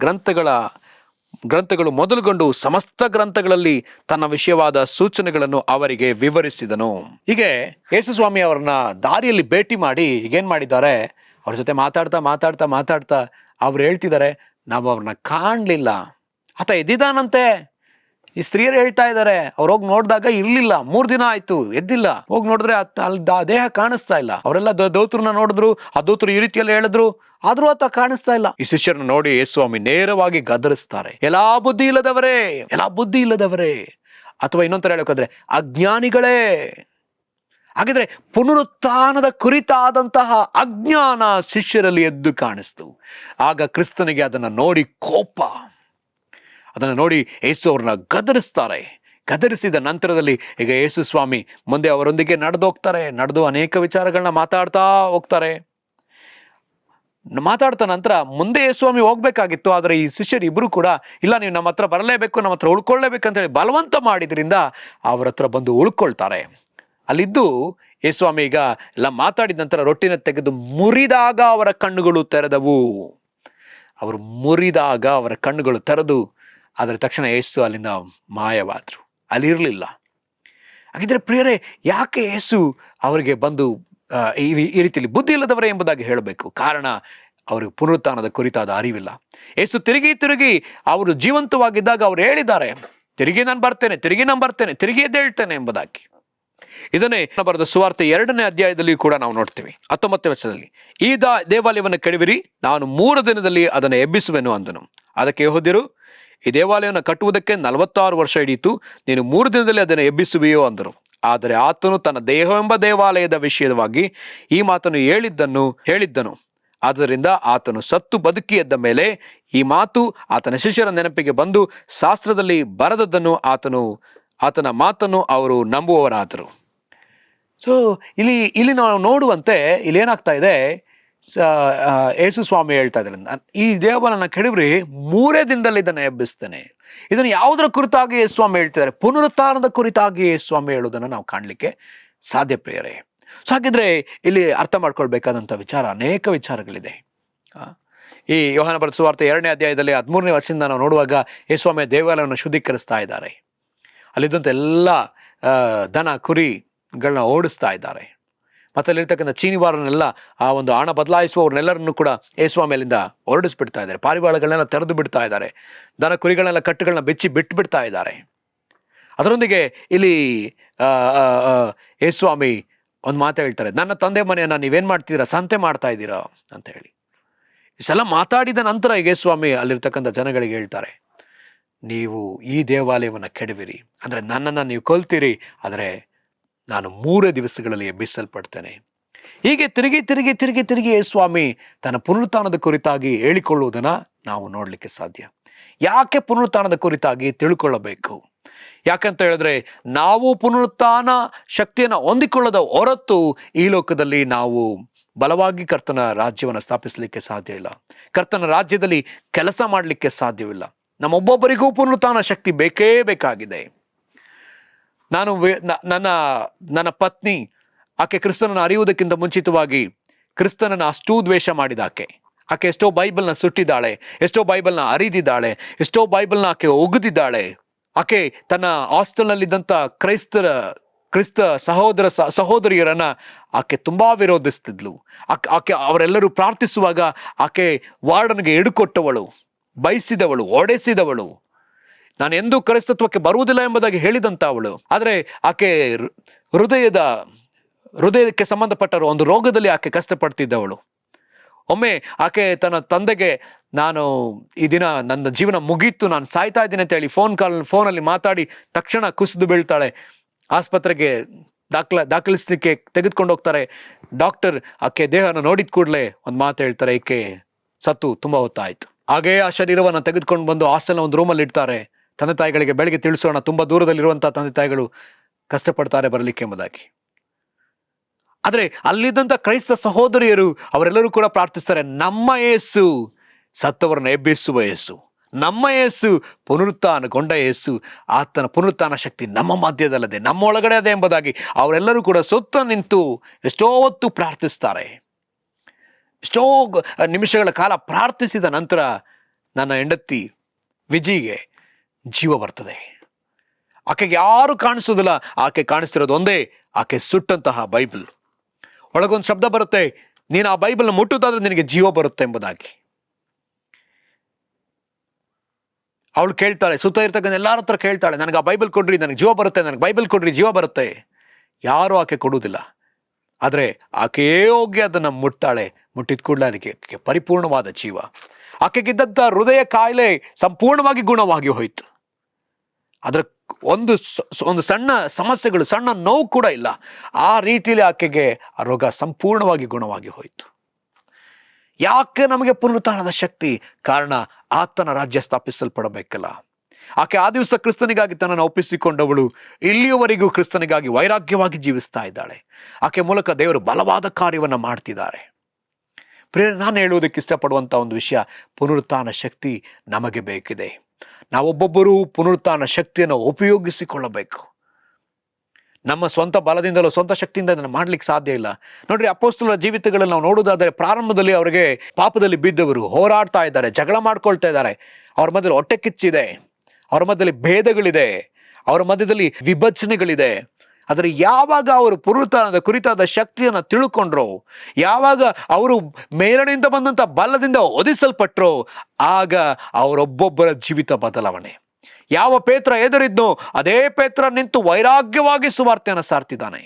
ಗ್ರಂಥಗಳು ಮೊದಲುಗೊಂಡು ಸಮಸ್ತ ಗ್ರಂಥಗಳಲ್ಲಿ ತನ್ನ ವಿಷಯವಾದ ಸೂಚನೆಗಳನ್ನು ಅವರಿಗೆ ವಿವರಿಸಿದನು. ಹೀಗೆ ಯೇಸುಸ್ವಾಮಿ ಅವರನ್ನ ದಾರಿಯಲ್ಲಿ ಭೇಟಿ ಮಾಡಿ ಈಗೇನ್ ಮಾಡಿದ್ದಾರೆ, ಅವ್ರ ಜೊತೆ ಮಾತಾಡ್ತಾ ಅವ್ರು ಹೇಳ್ತಿದ್ದಾರೆ, ನಾವು ಅವ್ರನ್ನ ಕಾಣಲಿಲ್ಲ, ಆತ ಎದ್ದಿದ್ದಾನಂತೆ. ಈ ಸ್ತ್ರೀಯರು ಹೇಳ್ತಾ ಇದ್ದಾರೆ, ಅವ್ರು ಹೋಗಿ ನೋಡಿದಾಗ ಇರ್ಲಿಲ್ಲ, 3 ದಿನ ಆಯ್ತು, ಎದ್ದಿಲ್ಲ. ಹೋಗಿ ನೋಡಿದ್ರೆ ಅಲ್ಲಿ ದೇಹ ಕಾಣಿಸ್ತಾ ಇಲ್ಲ. ಅವರೆಲ್ಲ ದೂತರನ್ನ ನೋಡಿದ್ರು, ಆ ದೂತರು ಈ ರೀತಿಯಲ್ಲಿ ಹೇಳಿದ್ರು, ಆದ್ರೂ ಆತ ಕಾಣಿಸ್ತಾ ಇಲ್ಲ. ಈ ಶಿಷ್ಯರನ್ನ ನೋಡಿ ಯೇಸುಸ್ವಾಮಿ ನೇರವಾಗಿ ಗದರಿಸ್ತಾರೆ, ಎಲ್ಲಾ ಬುದ್ಧಿ ಇಲ್ಲದವರೇ, ಅಥವಾ ಇನ್ನೊಂಥರ ಹೇಳೋಕಾದ್ರೆ ಅಜ್ಞಾನಿಗಳೇ. ಹಾಗಿದ್ರೆ ಪುನರುತ್ಥಾನದ ಕುರಿತಾದಂತಹ ಅಜ್ಞಾನ ಶಿಷ್ಯರಲ್ಲಿ ಎದ್ದು ಕಾಣಿಸ್ತು. ಆಗ ಕ್ರಿಸ್ತನಿಗೆ ಅದನ್ನ ನೋಡಿ ಕೋಪ, ಅದನ್ನು ನೋಡಿ ಯೇಸು ಅವ್ರನ್ನ ಗದರಿಸ್ತಾರೆ. ಗದರಿಸಿದ ನಂತರದಲ್ಲಿ ಈಗ ಯೇಸು ಸ್ವಾಮಿ ಮುಂದೆ ಅವರೊಂದಿಗೆ ನಡೆದು ಅನೇಕ ವಿಚಾರಗಳನ್ನ ಮಾತಾಡ್ತಾ ನಂತರ ಮುಂದೆ ಯೇಸು ಸ್ವಾಮಿ ಹೋಗ್ಬೇಕಾಗಿತ್ತು. ಆದರೆ ಈ ಶಿಷ್ಯರು ಇಬ್ರು ಕೂಡ ಇಲ್ಲ, ನೀವು ನಮ್ಮ ಹತ್ರ ಬರಲೇಬೇಕು, ನಮ್ಮ ಹತ್ರ ಉಳ್ಕೊಳ್ಳೇಬೇಕಂತ ಹೇಳಿ ಬಲವಂತ ಮಾಡಿದ್ರಿಂದ ಅವ್ರ ಹತ್ರ ಬಂದು ಉಳ್ಕೊಳ್ತಾರೆ. ಅಲ್ಲಿದ್ದು ಯೇಸು ಸ್ವಾಮಿ ಈಗ ಎಲ್ಲ ಮಾತಾಡಿದ ನಂತರ ರೊಟ್ಟಿನ ತೆಗೆದು ಮುರಿದಾಗ ಅವರ ಕಣ್ಣುಗಳು ತೆರೆದವು. ಅವರು ಮುರಿದಾಗ ಅವರ ಕಣ್ಣುಗಳು ತೆರೆದು ಅದರ ತಕ್ಷಣ ಯೇಸು ಅಲ್ಲಿಂದ ಮಾಯವಾದ್ರು, ಅಲ್ಲಿರಲಿಲ್ಲ. ಹಾಗಿದ್ರೆ ಪ್ರಿಯರೇ, ಯಾಕೆ ಯೇಸು ಅವರಿಗೆ ಬಂದು ಈ ರೀತಿಯಲ್ಲಿ ಬುದ್ಧಿ ಇಲ್ಲದವರೇ ಎಂಬುದಾಗಿ ಹೇಳಬೇಕು? ಕಾರಣ ಅವರಿಗೆ ಪುನರುತ್ಥಾನದ ಕುರಿತಾದ ಅರಿವಿಲ್ಲ. ಯೇಸು ತಿರುಗಿ ಅವರು ಜೀವಂತವಾಗಿದ್ದಾಗ ಅವರು ಹೇಳಿದ್ದಾರೆ, ತಿರುಗಿ ನಾನು ಬರ್ತೇನೆ, ತಿರುಗಿ ಎದ್ದೇಳ್ತೇನೆ ಎಂಬುದಾಗಿ. ಇದನ್ನೇ ಬರೆದ ಸುವಾರ್ತೆ 2ನೇ ಅಧ್ಯಾಯದಲ್ಲಿ ಕೂಡ ನಾವು ನೋಡ್ತೀವಿ. 19ನೇ ವಚನದಲ್ಲಿ, ಈ ದೇವಾಲಯವನ್ನು ಕೆಡವಿರಿ, ನಾನು 3 ದಿನದಲ್ಲಿ ಅದನ್ನು ಎಬ್ಬಿಸುವೆನು ಅಂದನು. ಅದಕ್ಕೆ ಯೆಹೂದ್ಯರು, ಈ ದೇವಾಲಯವನ್ನು ಕಟ್ಟುವುದಕ್ಕೆ 46 ವರ್ಷ ಹಿಡಿಯಿತು, ನೀನು 3 ದಿನದಲ್ಲಿ ಅದನ್ನು ಎಬ್ಬಿಸುವೆಯೋ ಅಂದರು. ಆದರೆ ಆತನು ತನ್ನ ದೇಹವೆಂಬ ದೇವಾಲಯದ ವಿಷಯವಾಗಿ ಈ ಮಾತನ್ನು ಹೇಳಿದ್ದನು. ಆದ್ದರಿಂದ ಆತನು ಸತ್ತು ಬದುಕಿ ಎದ್ದ ಮೇಲೆ ಈ ಮಾತು ಆತನ ಶಿಷ್ಯರ ನೆನಪಿಗೆ ಬಂದು ಶಾಸ್ತ್ರದಲ್ಲಿ ಬರೆದದ್ದನ್ನು ಆತನ ಮಾತನ್ನು ಅವರು ನಂಬುವವರಾದರು. ಸೊ ಇಲ್ಲಿ ನಾವು ನೋಡುವಂತೆ ಇಲ್ಲಿ ಏನಾಗ್ತಾ ಇದೆ, ಯೇಸು ಸ್ವಾಮಿ ಹೇಳ್ತಾ ಇದ್ದಾರೆ, ಈ ದೇವಾಲಯನ ಕೆಡವ್ರಿ, 3 ದಿನದಲ್ಲಿ ಇದನ್ನು ಎಬ್ಬಿಸ್ತೇನೆ. ಇದನ್ನು ಯಾವುದರ ಕುರಿತಾಗಿ ಯೇಸು ಸ್ವಾಮಿ ಹೇಳ್ತಿದ್ದಾರೆ? ಪುನರುತ್ಥಾನದ ಕುರಿತಾಗಿ ಯೇಸು ಸ್ವಾಮಿ ಹೇಳುವುದನ್ನು ನಾವು ಕಾಣಲಿಕ್ಕೆ ಸಾಧ್ಯ ಪ್ರಿಯರೇ. ಸೊ ಹಾಗಿದ್ರೆ ಇಲ್ಲಿ ಅರ್ಥ ಮಾಡ್ಕೊಳ್ಬೇಕಾದಂಥ ವಿಚಾರ, ಅನೇಕ ವಿಚಾರಗಳಿದೆ. ಈ ಯೋಹಾನ ಬರೆದ ಸುವಾರ್ತೆ 2ನೇ ಅಧ್ಯಾಯದಲ್ಲಿ 13ನೇ ವರ್ಷದಿಂದ ನಾವು ನೋಡುವಾಗ ಯೇಸು ಸ್ವಾಮಿ ದೇವಾಲಯವನ್ನು ಶುದ್ಧೀಕರಿಸ್ತಾ ಇದ್ದಾರೆ. ಅಲ್ಲಿದ್ದಂಥ ಎಲ್ಲ ದನ ಕುರಿಗಳನ್ನ ಓಡಿಸ್ತಾ ಇದ್ದಾರೆ. ಮತ್ತೆ ಅಲ್ಲಿರ್ತಕ್ಕಂಥ ಚೀನಿವಾರನ್ನೆಲ್ಲ, ಆ ಒಂದು ಹಣ ಬದಲಾಯಿಸುವವ್ರನ್ನೆಲ್ಲರನ್ನು ಕೂಡ ಯೇಸು ಸ್ವಾಮಿ ಅಲ್ಲಿಂದ ಹೊರಡಿಸ್ಬಿಡ್ತಾ ಇದ್ದಾರೆ. ಪಾರಿವಾಳಗಳನ್ನೆಲ್ಲ ತೆರೆದು ಬಿಡ್ತಾ ಇದ್ದಾರೆ. ದನ ಕುರಿಗಳನ್ನೆಲ್ಲ ಕಟ್ಟುಗಳನ್ನ ಬಿಟ್ಬಿಡ್ತಾ ಇದ್ದಾರೆ. ಅದರೊಂದಿಗೆ ಇಲ್ಲಿ ಯೇಸು ಸ್ವಾಮಿ ಒಂದು ಮಾತು ಹೇಳ್ತಾರೆ, ನನ್ನ ತಂದೆ ಮನೆಯನ್ನು ನೀವೇನು ಮಾಡ್ತಿದ್ದೀರಾ, ಸಂತೆ ಮಾಡ್ತಾ ಇದ್ದೀರಾ ಅಂತ ಹೇಳಿ. ಇಷ್ಟೆಲ್ಲ ಮಾತಾಡಿದ ನಂತರ ಯೇಸು ಸ್ವಾಮಿ ಅಲ್ಲಿರ್ತಕ್ಕಂಥ ಜನಗಳಿಗೆ ಹೇಳ್ತಾರೆ, ನೀವು ಈ ದೇವಾಲಯವನ್ನು ಕೆಡವಿರಿ, ಅಂದರೆ ನನ್ನನ್ನು ನೀವು ಕೊಲ್ತೀರಿ, ಆದರೆ ನಾನು 3 ದಿವಸಗಳಲ್ಲಿ ಎಬ್ಬಿಸಲ್ಪಡ್ತೇನೆ. ಹೀಗೆ ತಿರುಗಿ ಯೇಸು ಸ್ವಾಮಿ ತನ್ನ ಪುನರುತ್ಥಾನದ ಕುರಿತಾಗಿ ಹೇಳಿಕೊಳ್ಳುವುದನ್ನು ನಾವು ನೋಡಲಿಕ್ಕೆ ಸಾಧ್ಯ. ಯಾಕೆ ಪುನರುತ್ಥಾನದ ಕುರಿತಾಗಿ ತಿಳ್ಕೊಳ್ಳಬೇಕು? ಯಾಕಂತ ಹೇಳಿದ್ರೆ, ನಾವು ಪುನರುತ್ಥಾನ ಶಕ್ತಿಯನ್ನು ಹೊಂದಿಕೊಳ್ಳದ ಹೊರತು ಈ ಲೋಕದಲ್ಲಿ ನಾವು ಬಲವಾಗಿ ಕರ್ತನ ರಾಜ್ಯವನ್ನು ಸ್ಥಾಪಿಸಲಿಕ್ಕೆ ಸಾಧ್ಯ ಇಲ್ಲ. ಕರ್ತನ ರಾಜ್ಯದಲ್ಲಿ ಕೆಲಸ ಮಾಡಲಿಕ್ಕೆ ಸಾಧ್ಯವಿಲ್ಲ. ನಮ್ಮೊಬ್ಬೊಬ್ಬರಿಗೂ ಪುನರುತ್ಥಾನ ಶಕ್ತಿ ಬೇಕೇ ಬೇಕಾಗಿದೆ. ನನ್ನ ಪತ್ನಿ, ಆಕೆ ಕ್ರಿಸ್ತನನ್ನು ಅರಿಯುವುದಕ್ಕಿಂತ ಮುಂಚಿತವಾಗಿ ಕ್ರಿಸ್ತನನ್ನು ಅಷ್ಟೂ ದ್ವೇಷ ಮಾಡಿದಾಕೆ. ಆಕೆ ಎಷ್ಟೋ ಬೈಬಲ್ನ ಸುಟ್ಟಿದ್ದಾಳೆ, ಎಷ್ಟೋ ಬೈಬಲ್ನ ಅರಿದಿದ್ದಾಳೆ, ಎಷ್ಟೋ ಬೈಬಲ್ನ ಆಕೆ ಒಗೆದಿದ್ದಾಳೆ. ಆಕೆ ತನ್ನ ಹಾಸ್ಟೆಲ್ನಲ್ಲಿದ್ದಂಥ ಕ್ರಿಸ್ತ ಸಹೋದರಿಯರನ್ನ ಆಕೆ ತುಂಬಾ ವಿರೋಧಿಸ್ತಿದ್ಲು. ಆಕೆ ಅವರೆಲ್ಲರೂ ಪ್ರಾರ್ಥಿಸುವಾಗ ಆಕೆ ವಾರ್ಡನ್ಗೆ ಎಡುಕೊಟ್ಟವಳು, ಬಯಸಿದವಳು, ಒಡೆಸಿದವಳು, ನಾನು ಎಂದೂ ಕ್ರೈಸ್ತತ್ವಕ್ಕೆ ಬರುವುದಿಲ್ಲ ಎಂಬುದಾಗಿ ಹೇಳಿದಂತ ಅವಳು. ಆದರೆ ಆಕೆ ಹೃದಯಕ್ಕೆ ಸಂಬಂಧಪಟ್ಟ ಒಂದು ರೋಗದಲ್ಲಿ ಆಕೆ ಕಷ್ಟಪಡ್ತಿದ್ದವಳು. ಒಮ್ಮೆ ಆಕೆ ತನ್ನ ತಂದೆಗೆ, ನಾನು ಈ ದಿನ ನನ್ನ ಜೀವನ ಮುಗೀತು, ನಾನು ಸಾಯ್ತಾ ಇದ್ದೀನಿ ಅಂತ ಹೇಳಿ ಫೋನಲ್ಲಿ ಮಾತಾಡಿ ತಕ್ಷಣ ಕುಸಿದು ಬೀಳ್ತಾಳೆ. ಆಸ್ಪತ್ರೆಗೆ ದಾಖಲಿಸಲಿಕ್ಕೆ ತೆಗೆದುಕೊಂಡು ಹೋಗ್ತಾರೆ. ಡಾಕ್ಟರ್ ಆಕೆ ದೇಹನ ನೋಡಿದ ಕೂಡಲೇ ಒಂದು ಮಾತು ಹೇಳ್ತಾರೆ, ಈಕೆ ಸತ್ತು ತುಂಬಾ ಹೊತ್ತಾಯ್ತು. ಹಾಗೇ ಆ ಶರೀರವನ್ನು ತೆಗೆದುಕೊಂಡು ಬಂದು ಹಾಸ್ಟೆಲ್ನ ಒಂದು ರೂಮಲ್ಲಿ ಇಡ್ತಾರೆ. ತಂದೆ ತಾಯಿಗಳಿಗೆ ಬೆಳಗ್ಗೆ ತಿಳಿಸೋಣ, ತುಂಬಾ ದೂರದಲ್ಲಿರುವಂತಹ ತಂದೆ ತಾಯಿಗಳು ಕಷ್ಟಪಡ್ತಾರೆ ಬರಲಿಕ್ಕೆ ಎಂಬುದಾಗಿ. ಆದರೆ ಅಲ್ಲಿದ್ದಂಥ ಕ್ರೈಸ್ತ ಸಹೋದರಿಯರು ಅವರೆಲ್ಲರೂ ಕೂಡ ಪ್ರಾರ್ಥಿಸ್ತಾರೆ, ನಮ್ಮ ಯೇಸು ಸತ್ತವರನ್ನು ಎಬ್ಬಿಸುವ ಯೇಸು, ನಮ್ಮ ಯೇಸು ಪುನರುತ್ಥಾನಗೊಂಡ ಯೇಸು, ಆತನ ಪುನರುತ್ಥಾನ ಶಕ್ತಿ ನಮ್ಮ ಮಧ್ಯದಲ್ಲದೆ, ನಮ್ಮ ಒಳಗಡೆ ಅದೇ ಎಂಬುದಾಗಿ ಅವರೆಲ್ಲರೂ ಕೂಡ ಸುತ್ತ ನಿಂತು ಎಷ್ಟೋ ಹೊತ್ತು ಪ್ರಾರ್ಥಿಸ್ತಾರೆ. ಎಷ್ಟೋ ನಿಮಿಷಗಳ ಕಾಲ ಪ್ರಾರ್ಥಿಸಿದ ನಂತರ ನನ್ನ ಹೆಂಡತಿ ವಿಜಿಗೆ ಜೀವ ಬರ್ತದೆ. ಆಕೆಗೆ ಯಾರು ಕಾಣಿಸೋದಿಲ್ಲ, ಆಕೆ ಕಾಣಿಸ್ತಿರೋದು ಒಂದೇ, ಆಕೆ ಸುಟ್ಟಂತಹ ಬೈಬಲ್. ಒಳಗೊಂದು ಶಬ್ದ ಬರುತ್ತೆ, ನೀನು ಆ ಬೈಬಲ್ನ ಮುಟ್ಟುತ್ತಾದ್ರೆ ನಿನಗೆ ಜೀವ ಬರುತ್ತೆ ಎಂಬುದಾಗಿ. ಅವಳು ಕೇಳ್ತಾಳೆ, ಸುತ್ತ ಇರ್ತಕ್ಕಂಥ ಎಲ್ಲರ ಹತ್ರ ಕೇಳ್ತಾಳೆ, ನನಗೆ ಆ ಬೈಬಲ್ ಕೊಡ್ರಿ, ನನಗೆ ಜೀವ ಬರುತ್ತೆ, ನನಗೆ ಬೈಬಲ್ ಕೊಡ್ರಿ, ಜೀವ ಬರುತ್ತೆ. ಯಾರು ಆಕೆ ಕೊಡುವುದಿಲ್ಲ. ಆದರೆ ಆಕೆಯೇ ಹೋಗಿ ಅದನ್ನು ಮುಟ್ತಾಳೆ. ಮುಟ್ಟಿದ ಕೂಡಲೇ ಅದಕ್ಕೆ ಪರಿಪೂರ್ಣವಾದ ಜೀವ. ಆಕೆಗಿದ್ದಂಥ ಹೃದಯ ಕಾಯಿಲೆ ಸಂಪೂರ್ಣವಾಗಿ ಗುಣವಾಗಿ ಹೋಯಿತು. ಅದರ ಒಂದು ಸಣ್ಣ ಸಮಸ್ಯೆಗಳು, ಸಣ್ಣ ನೋವು ಕೂಡ ಇಲ್ಲ. ಆ ರೀತಿಯಲ್ಲಿ ಆಕೆಗೆ ಆ ರೋಗ ಸಂಪೂರ್ಣವಾಗಿ ಗುಣವಾಗಿ ಹೋಯಿತು. ಯಾಕೆ ನಮಗೆ ಪುನರುತ್ಥಾನದ ಶಕ್ತಿ? ಕಾರಣ ಆತನ ರಾಜ್ಯ ಸ್ಥಾಪಿಸಲ್ಪಡಬೇಕಲ್ಲ. ಆಕೆ ಆ ದಿವಸ ಕ್ರಿಸ್ತನಿಗಾಗಿ ತನ್ನನ್ನು ಒಪ್ಪಿಸಿಕೊಂಡವಳು ಇಲ್ಲಿಯವರೆಗೂ ಕ್ರಿಸ್ತನಿಗಾಗಿ ವೈರಾಗ್ಯವಾಗಿ ಜೀವಿಸ್ತಾ ಇದ್ದಾಳೆ. ಆಕೆ ಮೂಲಕ ದೇವರು ಬಲವಾದ ಕಾರ್ಯವನ್ನು ಮಾಡ್ತಿದ್ದಾರೆ. ಪ್ರಿಯರೇ, ನಾನು ಹೇಳುವುದಕ್ಕೆ ಇಷ್ಟಪಡುವಂಥ ಒಂದು ವಿಷಯ, ಪುನರುತ್ಥಾನ ಶಕ್ತಿ ನಮಗೆ ಬೇಕಿದೆ. ನಾವೊಬ್ಬೊಬ್ಬರೂ ಪುನರುತ್ಥಾನ ಶಕ್ತಿಯನ್ನು ಉಪಯೋಗಿಸಿಕೊಳ್ಳಬೇಕು. ನಮ್ಮ ಸ್ವಂತ ಬಲದಿಂದಲೋ ಸ್ವಂತ ಶಕ್ತಿಯಿಂದ ಇದನ್ನು ಮಾಡ್ಲಿಕ್ಕೆ ಸಾಧ್ಯ ಇಲ್ಲ. ನೋಡ್ರಿ, ಅಪೊಸ್ತಲರ ಜೀವಿತಗಳಲ್ಲಿ ನಾವು ನೋಡುವುದಾದರೆ ಪ್ರಾರಂಭದಲ್ಲಿ ಅವರಿಗೆ ಪಾಪದಲ್ಲಿ ಬಿದ್ದವರು ಹೋರಾಡ್ತಾ ಇದ್ದಾರೆ, ಜಗಳ ಮಾಡ್ಕೊಳ್ತಾ ಇದ್ದಾರೆ. ಅವ್ರ ಮಧ್ಯದಲ್ಲಿ ಹೊಟ್ಟೆ ಕಿಚ್ಚಿದೆ, ಅವ್ರ ಮಧ್ಯದಲ್ಲಿ ಭೇದಗಳಿದೆ, ಅವರ ಮಧ್ಯದಲ್ಲಿ ವಿಭಜನೆಗಳಿದೆ. ಆದರೆ ಯಾವಾಗ ಅವರು ಪುನರುತ್ಥಾನದ ಕುರಿತಾದ ಶಕ್ತಿಯನ್ನು ತಿಳ್ಕೊಂಡ್ರೋ, ಯಾವಾಗ ಅವರು ಮೇಲಣಿಂದ ಬಂದಂಥ ಬಲದಿಂದ ಒದಿಸಲ್ಪಟ್ರೋ, ಆಗ ಅವರೊಬ್ಬೊಬ್ಬರ ಜೀವಿತ ಬದಲಾವಣೆ. ಯಾವ ಪೇತ್ರ ಎದುರಿದ್ನೋ ಅದೇ ಪೇತ್ರ ನಿಂತು ವೈರಾಗ್ಯವಾಗಿ ಸುವಾರ್ತೆಯನ್ನು ಸಾರ್ತಿದ್ದಾನೆ.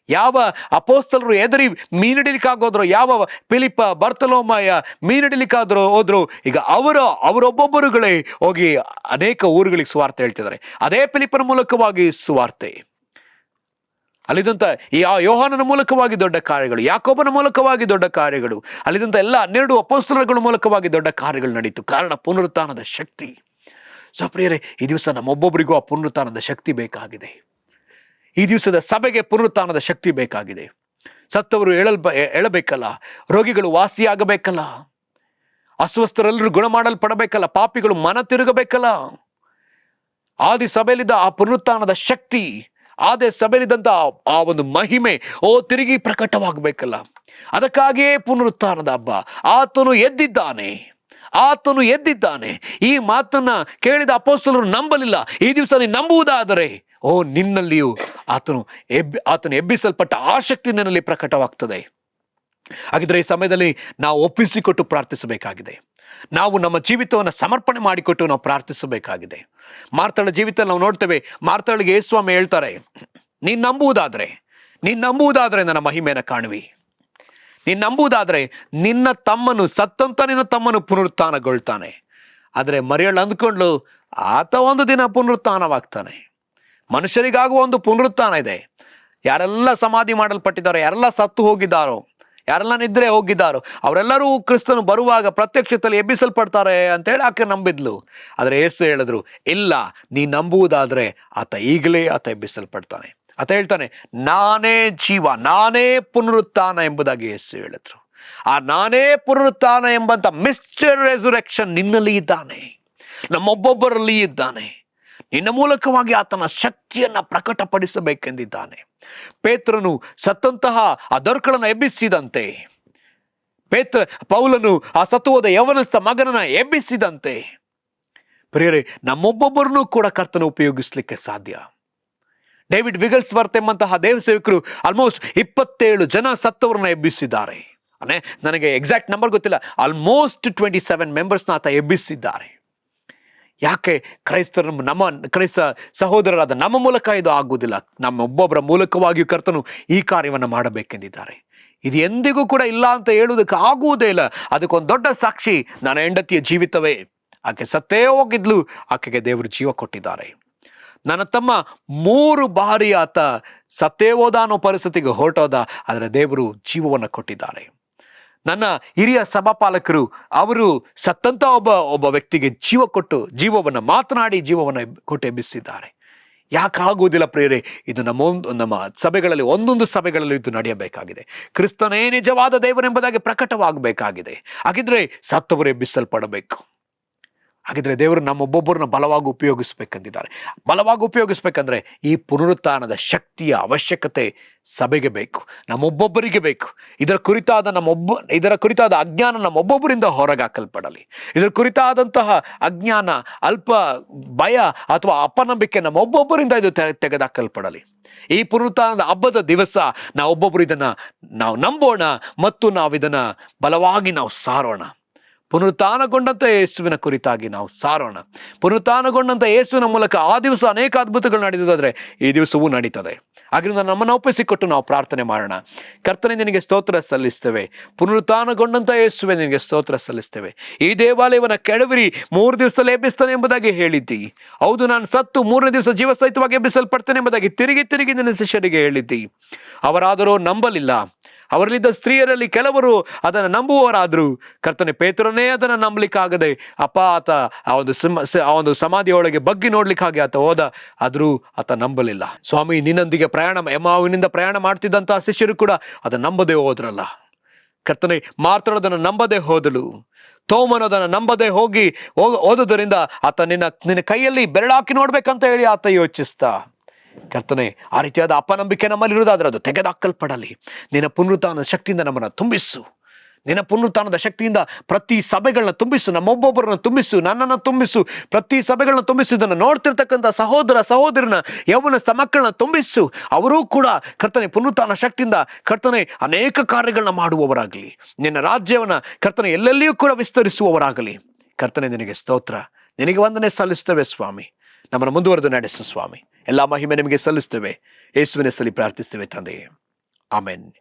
ಯಾವ ಅಪೋಸ್ತಲರು ಎದುರಿ ಮೀನಿಡಿಲಿಕ್ಕಾಗೋದ್ರು, ಯಾವ ಫಿಲಿಪ್ಪ, ಬರ್ತಲೋಮಾಯ ಮೀನಿಡಿಲಿಕ್ಕಾದ್ರು ಹೋದ್ರು, ಈಗ ಅವರೊಬ್ಬೊಬ್ಬರುಗಳೇ ಹೋಗಿ ಅನೇಕ ಊರುಗಳಿಗೆ ಸುವಾರ್ತೆ ಹೇಳ್ತಿದ್ದಾರೆ. ಅದೇ ಫಿಲಿಪ್ಪನ ಮೂಲಕವಾಗಿ ಸುವಾರ್ತೆ, ಅಲ್ಲಿದ್ದಂಥ ಯೋಹಾನನ ಮೂಲಕವಾಗಿ ದೊಡ್ಡ ಕಾರ್ಯಗಳು, ಯಾಕೋಬನ ಮೂಲಕವಾಗಿ ದೊಡ್ಡ ಕಾರ್ಯಗಳು, ಅಲ್ಲಿದ್ದಂಥ ಎಲ್ಲ 12 ಅಪೊಸ್ತಲರುಗಳ ಮೂಲಕವಾಗಿ ದೊಡ್ಡ ಕಾರ್ಯಗಳು ನಡೀತು. ಕಾರಣ ಪುನರುತ್ಥಾನದ ಶಕ್ತಿ. ಸೊ ಪ್ರಿಯರೇ, ಈ ದಿವಸ ನಮ್ಮೊಬ್ಬೊಬ್ಬರಿಗೂ ಆ ಪುನರುತ್ಥಾನದ ಶಕ್ತಿ ಬೇಕಾಗಿದೆ. ಈ ದಿವಸದ ಸಭೆಗೆ ಪುನರುತ್ಥಾನದ ಶಕ್ತಿ ಬೇಕಾಗಿದೆ. ಸತ್ತವರು ಎಳಬೇಕಲ್ಲ, ರೋಗಿಗಳು ವಾಸಿಯಾಗಬೇಕಲ್ಲ, ಅಸ್ವಸ್ಥರೆಲ್ಲರೂ ಗುಣ ಮಾಡಲ್ಪಡಬೇಕಲ್ಲ, ಪಾಪಿಗಳು ಮನ ತಿರುಗಬೇಕಲ್ಲ. ಆದಿ ಸಭೆಯಲ್ಲಿದ್ದ ಆ ಪುನರುತ್ಥಾನದ ಶಕ್ತಿ, ಆದಿ ಸಭೆಯಲ್ಲಿದ್ದಂಥ ಆ ಒಂದು ಮಹಿಮೆ ತಿರುಗಿ ಪ್ರಕಟವಾಗಬೇಕಲ್ಲ. ಅದಕ್ಕಾಗಿಯೇ ಪುನರುತ್ಥಾನದ ಹಬ್ಬ. ಆತನು ಎದ್ದಿದ್ದಾನೆ, ಆತನು ಎದ್ದಿದ್ದಾನೆ. ಈ ಮಾತನ್ನ ಕೇಳಿದ ಅಪೊಸ್ತಲರು ನಂಬಲಿಲ್ಲ. ಈ ದಿವಸ ನೀನು ನಂಬುವುದಾದರೆ ನಿನ್ನಲ್ಲಿಯೂ ಆತನು ಎಬ್ಬಿಸಲ್ಪಟ್ಟ ಆ ಶಕ್ತಿ ನಿನ್ನಲ್ಲಿ ಪ್ರಕಟವಾಗ್ತದೆ. ಹಾಗಿದ್ರೆ ಈ ಸಮಯದಲ್ಲಿ ನಾವು ಒಪ್ಪಿಸಿಕೊಟ್ಟು ಪ್ರಾರ್ಥಿಸಬೇಕಾಗಿದೆ. ನಾವು ನಮ್ಮ ಜೀವಿತವನ್ನು ಸಮರ್ಪಣೆ ಮಾಡಿಕೊಟ್ಟು ನಾವು ಪ್ರಾರ್ಥಿಸಬೇಕಾಗಿದೆ. ಮಾರ್ಥಳ ಜೀವಿತ ನಾವು ನೋಡ್ತೇವೆ. ಮಾರ್ಥಳಿಗೆ ಯೇಸುಸ್ವಾಮಿ ಹೇಳ್ತಾರೆ, ನೀನು ನಂಬುವುದಾದರೆ ನನ್ನ ಮಹಿಮೆಯನ್ನು ಕಾಣುವಿ. ನೀನು ನಂಬುವುದಾದರೆ ನಿನ್ನ ತಮ್ಮನು ಪುನರುತ್ಥಾನಗೊಳ್ತಾನೆ. ಆದರೆ ಮರಿಯಳು ಅಂದ್ಕೊಂಡ್ಲು, ಆತ ಒಂದು ದಿನ ಪುನರುತ್ಥಾನವಾಗ್ತಾನೆ. ಮನುಷ್ಯರಿಗಾಗುವ ಒಂದು ಪುನರುತ್ಥಾನ ಇದೆ. ಯಾರೆಲ್ಲ ಸಮಾಧಿ ಮಾಡಲ್ಪಟ್ಟಿದ್ದಾರೋ, ಯಾರೆಲ್ಲ ಸತ್ತು ಹೋಗಿದ್ದಾರೋ, ಯಾರೆಲ್ಲ ನಿದ್ರೆ ಹೋಗಿದ್ದಾರೋ, ಅವರೆಲ್ಲರೂ ಕ್ರಿಸ್ತನು ಬರುವಾಗ ಪ್ರತ್ಯಕ್ಷತೆಯಲ್ಲಿ ಎಬ್ಬಿಸಲ್ಪಡ್ತಾರೆ ಅಂತೇಳಿ ಆಕೆ ನಂಬಿದ್ಲು. ಆದರೆ ಯೇಸು ಹೇಳಿದ್ರು, ಇಲ್ಲ, ನೀ ನಂಬುವುದಾದರೆ ಆತ ಎಬ್ಬಿಸಲ್ಪಡ್ತಾನೆ. ಆತ ಹೇಳ್ತಾನೆ, ನಾನೇ ಜೀವ, ನಾನೇ ಪುನರುತ್ಥಾನ ಎಂಬುದಾಗಿ ಯೇಸು ಹೇಳಿದ್ರು. ಆ ನಾನೇ ಪುನರುತ್ಥಾನ ಎಂಬಂತ ಮಿಸ್ಟರ್ ರೆಸುರೆಕ್ಷನ್ ನಿನ್ನಲ್ಲಿ ಇದ್ದಾನೆ, ನಮ್ಮೊಬ್ಬೊಬ್ಬರಲ್ಲಿ ಇದ್ದಾನೆ. ನಿನ್ನ ಮೂಲಕವಾಗಿ ಆತನ ಶಕ್ತಿಯನ್ನ ಪ್ರಕಟಪಡಿಸಬೇಕೆಂದಿದ್ದಾನೆ. ಪೇತ್ರನು ಸತ್ತಂತಹ ಆ ದೊರ್ಕಳನ್ನು ಎಬ್ಬಿಸಿದಂತೆ, ಪೌಲನು ಆ ಸತ್ತು ಹೋದ ಯೌವನಸ್ಥ ಮಗನನ್ನ ಎಬ್ಬಿಸಿದಂತೆ, ಪ್ರಿಯರೇ, ನಮ್ಮೊಬ್ಬೊಬ್ಬರನ್ನು ಕೂಡ ಕರ್ತನ ಉಪಯೋಗಿಸ್ಲಿಕ್ಕೆ ಸಾಧ್ಯ. ಡೇವಿಡ್ ವಿಗಲ್ಸ್ವರ್ತ್ ಎಂಬಂತಹ ದೇವ ಸೇವಕರು ಆಲ್ಮೋಸ್ಟ್ 27 ಜನ ಸತ್ತವರನ್ನ ಎಬ್ಬಿಸಿದ್ದಾರೆ. ನನಗೆ ಎಕ್ಸಾಕ್ಟ್ ನಂಬರ್ ಗೊತ್ತಿಲ್ಲ, ಆಲ್ಮೋಸ್ಟ್ 27 ಮೆಂಬರ್ಸ್ನ ಆತ ಎಬ್ಬಿಸಿದ್ದಾರೆ. ಯಾಕೆ? ಕ್ರೈಸ್ತ ಸಹೋದರರಾದ ನಮ್ಮ ಮೂಲಕ ಇದು ಆಗುವುದಿಲ್ಲ, ನಮ್ಮೊಬ್ಬೊಬ್ಬರ ಮೂಲಕವಾಗಿಯೂ ಕರ್ತನು ಈ ಕಾರ್ಯವನ್ನು ಮಾಡಬೇಕೆಂದಿದ್ದಾರೆ. ಇದು ಎಂದಿಗೂ ಕೂಡ ಇಲ್ಲ ಅಂತ ಹೇಳುವುದಕ್ಕೆ ಆಗುವುದೇ ಇಲ್ಲ. ಅದಕ್ಕೊಂದು ದೊಡ್ಡ ಸಾಕ್ಷಿ ನನ್ನ ಹೆಂಡತಿಯ ಜೀವಿತವೇ. ಆಕೆ ಸತ್ತೇ ಹೋಗಿದ್ಲು, ಆಕೆಗೆ ದೇವರು ಜೀವ ಕೊಟ್ಟಿದ್ದಾರೆ. ನನ್ನ ತಮ್ಮ 3 ಬಾರಿ ಆತ ಸತ್ತೇ ಹೋದ ಅನ್ನೋ ಪರಿಸ್ಥಿತಿಗೆ ಹೊರಟೋದ, ಆದರೆ ದೇವರು ಜೀವವನ್ನು ಕೊಟ್ಟಿದ್ದಾರೆ. ನನ್ನ ಹಿರಿಯ ಸಭಾಪಾಲಕರು ಅವರು ಸತ್ತಂತ ಒಬ್ಬ ವ್ಯಕ್ತಿಗೆ ಜೀವವನ್ನು ಮಾತನಾಡಿ ಜೀವವನ್ನು ಕೊಟ್ಟು ಎಬ್ಬಿಸಿದ್ದಾರೆ. ಯಾಕಾಗುವುದಿಲ್ಲ ಪ್ರಿಯರೇ? ಇದು ನಮ್ಮ ಸಭೆಗಳಲ್ಲಿ, ಒಂದೊಂದು ಸಭೆಗಳಲ್ಲಿ ಇದು ನಡೆಯಬೇಕಾಗಿದೆ. ಕ್ರಿಸ್ತನೇ ನಿಜವಾದ ದೇವರೆಂಬುದಾಗಿ ಪ್ರಕಟವಾಗಬೇಕಾಗಿದೆ. ಹಾಗಿದ್ರೆ ಸತ್ತವರು ಎಬ್ಬಿಸಲ್ಪಡಬೇಕು. ಹಾಗಿದ್ರೆ ದೇವರು ನಮ್ಮೊಬ್ಬೊಬ್ಬರನ್ನ ಬಲವಾಗಿ ಉಪಯೋಗಿಸ್ಬೇಕಂದಿದ್ದಾರೆ. ಬಲವಾಗಿ ಉಪಯೋಗಿಸ್ಬೇಕಂದ್ರೆ ಈ ಪುನರುತ್ಥಾನದ ಶಕ್ತಿಯ ಅವಶ್ಯಕತೆ ಸಭೆಗೆ ಬೇಕು, ನಮ್ಮೊಬ್ಬೊಬ್ಬರಿಗೆ ಬೇಕು. ಇದರ ಕುರಿತಾದ ಅಜ್ಞಾನ ನಮ್ಮೊಬ್ಬೊಬ್ಬರಿಂದ ಹೊರಗಾಕಲ್ಪಡಲಿ. ಇದರ ಕುರಿತಾದಂತಹ ಅಜ್ಞಾನ, ಅಲ್ಪ ಭಯ ಅಥವಾ ಅಪನಂಬಿಕೆ ನಮ್ಮೊಬ್ಬೊಬ್ಬರಿಂದ ಇದು ತೆಗೆದಾಕಲ್ಪಡಲಿ. ಈ ಪುನರುತ್ಥಾನದ ಹಬ್ಬದ ದಿವಸ ನಾವೊಬ್ಬೊಬ್ಬರು ನಾವು ನಂಬೋಣ ಮತ್ತು ನಾವಿದನ್ನ ಬಲವಾಗಿ ನಾವು ಸಾರೋಣ. ಪುನರುತ್ಥಾನಗೊಂಡಂಥ ಯೇಸುವಿನ ಕುರಿತಾಗಿ ನಾವು ಸಾರೋಣ. ಪುನರುತ್ಥಾನಗೊಂಡಂಥ ಯೇಸುವಿನ ಮೂಲಕ ಆ ದಿವಸ ಅನೇಕ ಅದ್ಭುತಗಳು ನಡೆದಿದ್ದಾದ್ರೆ ಈ ದಿವಸವೂ ನಡೀತದೆ. ಆದ್ದರಿಂದ ನಮ್ಮನ್ನು ಒಪ್ಪಿಸಿಕೊಟ್ಟು ನಾವು ಪ್ರಾರ್ಥನೆ ಮಾಡೋಣ. ಕರ್ತನೇ, ನಿನಗೆ ಸ್ತೋತ್ರ ಸಲ್ಲಿಸ್ತೇವೆ. ಪುನರುತ್ಥಾನಗೊಂಡಂಥ ಯೇಸುವೆ, ನಿನಗೆ ಸ್ತೋತ್ರ ಸಲ್ಲಿಸ್ತೇವೆ. ಈ ದೇವಾಲಯವನ್ನು ಕೆಡವಿರಿ, 3 ದಿವಸದಲ್ಲಿ ಎಬ್ಬಿಸ್ತಾನೆ ಎಂಬುದಾಗಿ ಹೇಳಿದ್ದಿ. ಹೌದು, ನಾನು ಸತ್ತು 3ನೇ ದಿವಸ ಜೀವ ಸಹಿತವಾಗಿ ಎಬ್ಬಿಸಲ್ಪಡ್ತೇನೆ ಎಂಬುದಾಗಿ ತಿರುಗಿ ನಿನ್ನ ಶಿಷ್ಯರಿಗೆ ಹೇಳಿದ್ದಿ. ಅವರಾದರೂ ನಂಬಲಿಲ್ಲ. ಅವರಲ್ಲಿದ್ದ ಸ್ತ್ರೀಯರಲ್ಲಿ ಕೆಲವರು ಅದನ್ನು ನಂಬುವವರಾದ್ರು. ಕರ್ತನೆ, ಪೇತ್ರನೇ ಅದನ್ನು ನಂಬಲಿಕ್ಕಾಗದೆ ಆತ ಆ ಒಂದು ಸಮಾಧಿಯೊಳಗೆ ಬಗ್ಗಿ ನೋಡ್ಲಿಕ್ಕಾಗಿ ಆತ ಹೋದ, ಆದರೂ ಆತ ನಂಬಲಿಲ್ಲ. ಸ್ವಾಮಿ, ನಿನ್ನೊಂದಿಗೆ ಎಮ್ಮಾವಿನಿಂದ ಪ್ರಯಾಣ ಮಾಡ್ತಿದ್ದಂತಹ ಶಿಷ್ಯರು ಕೂಡ ಅದನ್ನು ನಂಬದೆ ಹೋದ್ರಲ್ಲ. ಕರ್ತನೆ, ಮಾರ್ತಳದನ್ನು ನಂಬದೆ ಹೋದಳು, ತೋಮನದನ್ನು ನಂಬದೆ ಓದುವುದರಿಂದ ಆತ ನಿನ್ನ ಕೈಯಲ್ಲಿ ಬೆರಳಾಕಿ ನೋಡ್ಬೇಕಂತ ಹೇಳಿ ಆತ ಯೋಚಿಸ್ತಾ. ಕರ್ತನೆ, ಆ ರೀತಿಯಾದ ಅಪನಂಬಿಕೆ ನಮ್ಮಲ್ಲಿರುವುದಾದ್ರೆ ಅದು ತೆಗೆದಾಕಲ್ಪಡಲಿ. ನಿನ್ನ ಪುನರುತ್ಥಾನ ಶಕ್ತಿಯಿಂದ ನಮ್ಮನ್ನು ತುಂಬಿಸು. ನಿನ್ನ ಪುನರುತ್ಥಾನದ ಶಕ್ತಿಯಿಂದ ಪ್ರತಿ ಸಭೆಗಳನ್ನ ತುಂಬಿಸು, ನಮ್ಮೊಬ್ಬೊಬ್ಬರನ್ನ ತುಂಬಿಸು, ನನ್ನನ್ನು ತುಂಬಿಸು, ಪ್ರತಿ ಸಭೆಗಳನ್ನ ತುಂಬಿಸು. ಇದನ್ನು ನೋಡ್ತಿರ್ತಕ್ಕಂಥ ಸಹೋದರ ಸಹೋದರನ ಯೌವನಸ್ಥ ಮಕ್ಕಳನ್ನ ತುಂಬಿಸು. ಅವರೂ ಕೂಡ ಕರ್ತನೆ ಪುನರುತ್ಥಾನ ಶಕ್ತಿಯಿಂದ ಕರ್ತನೆ ಅನೇಕ ಕಾರ್ಯಗಳನ್ನ ಮಾಡುವವರಾಗಲಿ. ನಿನ್ನ ರಾಜ್ಯವನ್ನ ಕರ್ತನೆ ಎಲ್ಲೆಲ್ಲಿಯೂ ಕೂಡ ವಿಸ್ತರಿಸುವವರಾಗಲಿ. ಕರ್ತನೆ ನಿನಗೆ ಸ್ತೋತ್ರ, ನಿನಗೆ ವಂದನೆ ಸಲ್ಲಿಸ್ತೇವೆ ಸ್ವಾಮಿ. ನಮ್ಮನ್ನು ಮುಂದುವರೆದು ನಡೆಸು ಸ್ವಾಮಿ. ಎಲ್ಲ ಮಹಿಮೆ ನಿಮಗೆ ಸಲ್ಲಿಸ್ತೇವೆ. ಯೇಸುವಿನ ಹೆಸರಲ್ಲಿ ಪ್ರಾರ್ಥಿಸ್ತೇವೆ ತಂದೆಯೇ, ಆಮೆನ್.